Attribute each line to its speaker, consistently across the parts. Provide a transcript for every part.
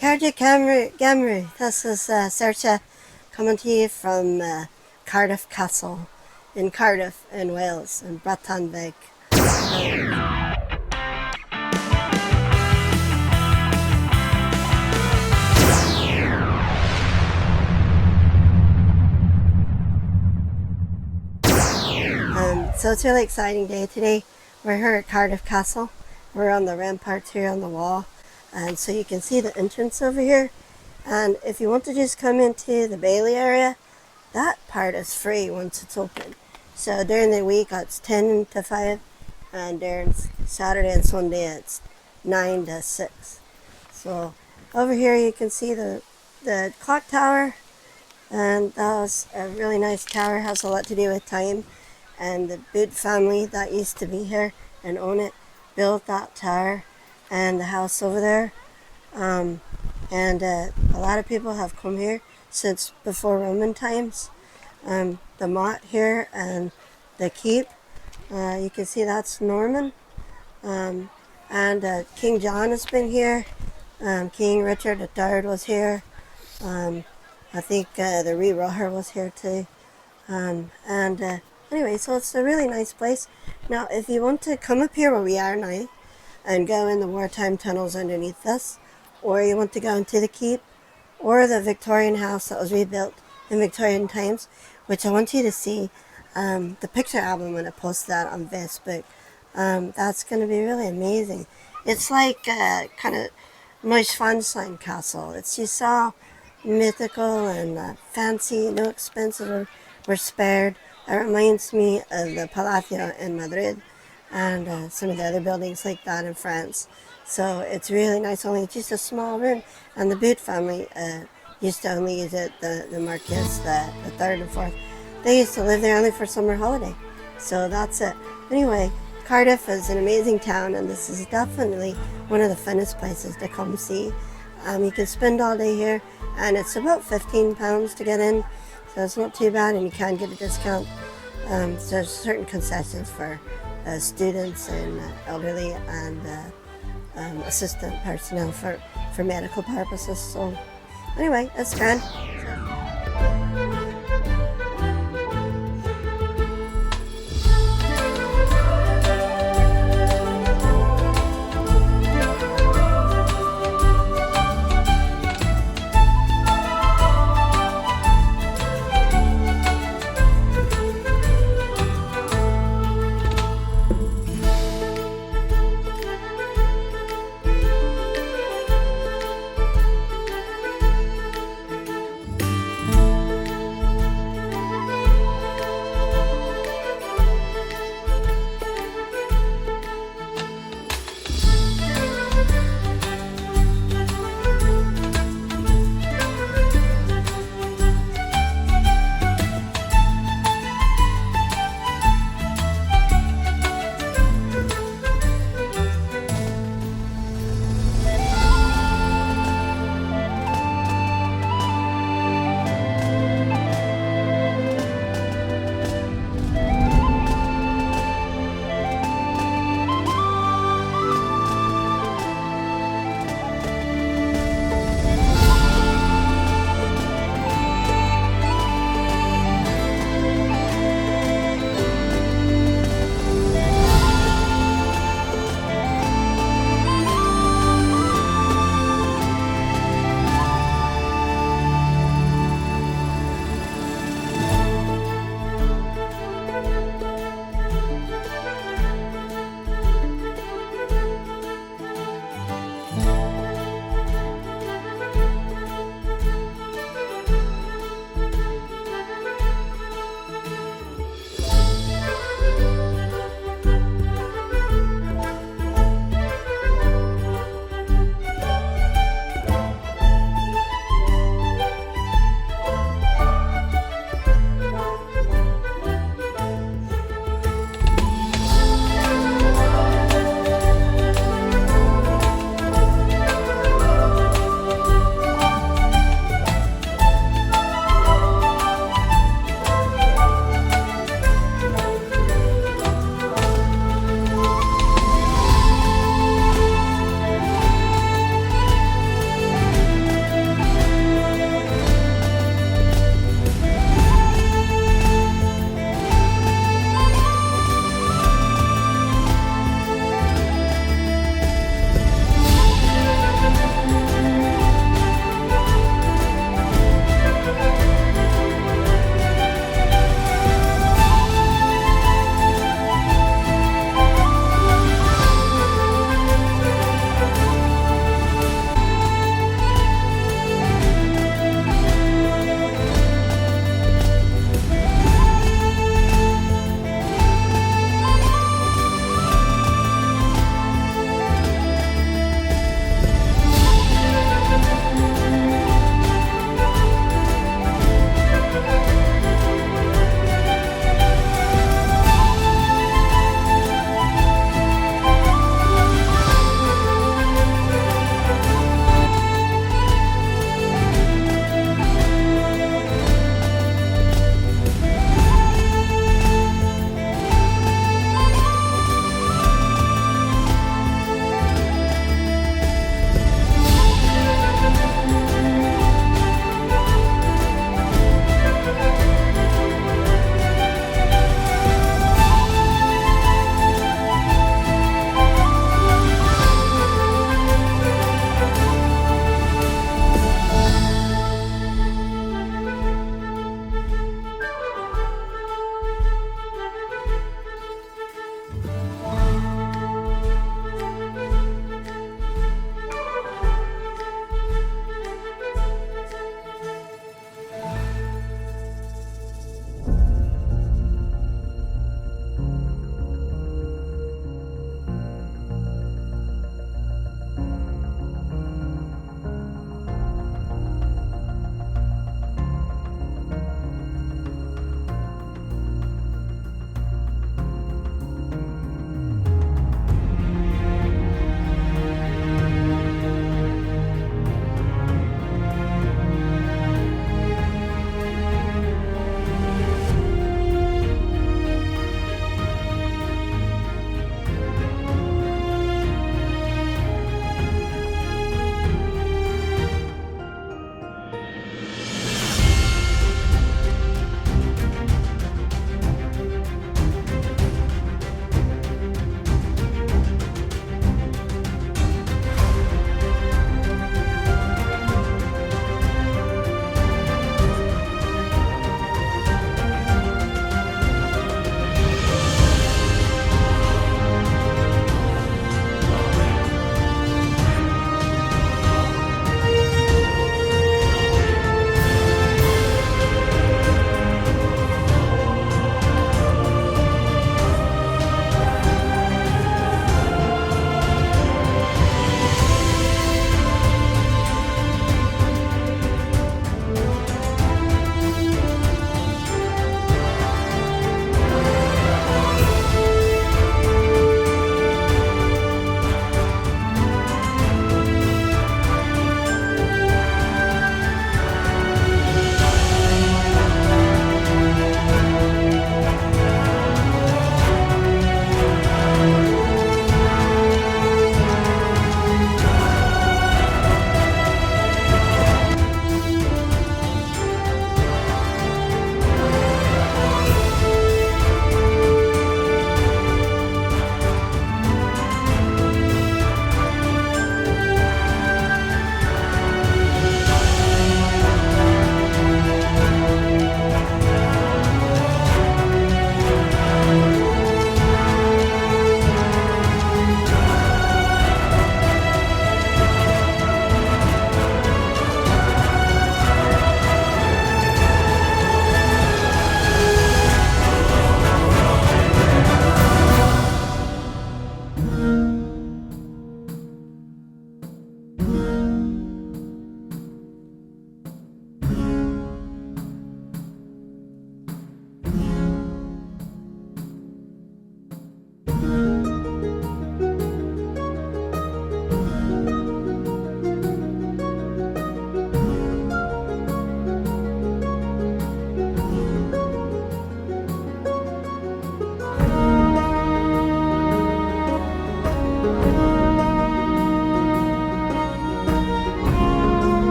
Speaker 1: Cardiff Caerdydd. This is Saoirse coming to you from Cardiff Castle in Cardiff in Wales, in Battlement Walk. So it's a really exciting day today. We're here at Cardiff Castle. We're on the ramparts here on the wall. And so you can see the entrance over here. And if you want to just come into the Bailey area, that part is free once it's open. So during the week it's 10 to 5. And during Saturday and Sunday it's 9 to 6. So over here you can see the clock tower. And that was a really nice tower. It has a lot to do with time. And the Bute family that used to be here and own it built that tower and the house over there. A lot of people have come here since before Roman times. The motte here and the keep, you can see that's Norman. King John has been here. King Richard III was here. I think the Wee Roher was here too. Anyway, so it's a really nice place. Now, if you want to come up here where we are now and go in the wartime tunnels underneath us, or you want to go into the keep, or the Victorian house that was rebuilt in Victorian times, which I want you to see the picture album when I post that on Facebook. That's going to be really amazing. It's like kind of Neuschwanstein castle. It's just all mythical and fancy, no expenses were spared. It reminds me of the Palacio in Madrid and some of the other buildings like that in France. So it's really nice, only just a small room. And the Bute family used to only use it, the Marquis, the third and fourth. They used to live there only for summer holiday. So that's it. Anyway, Cardiff is an amazing town, and this is definitely one of the funnest places to come see. You can spend all day here, and it's about £15 to get in. So it's not too bad, and you can get a discount. So there's certain concessions for students and elderly and assistant personnel for medical purposes. So anyway, that's grand.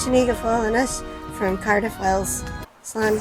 Speaker 1: Genehmigung from Cardiff, Wales. Slán.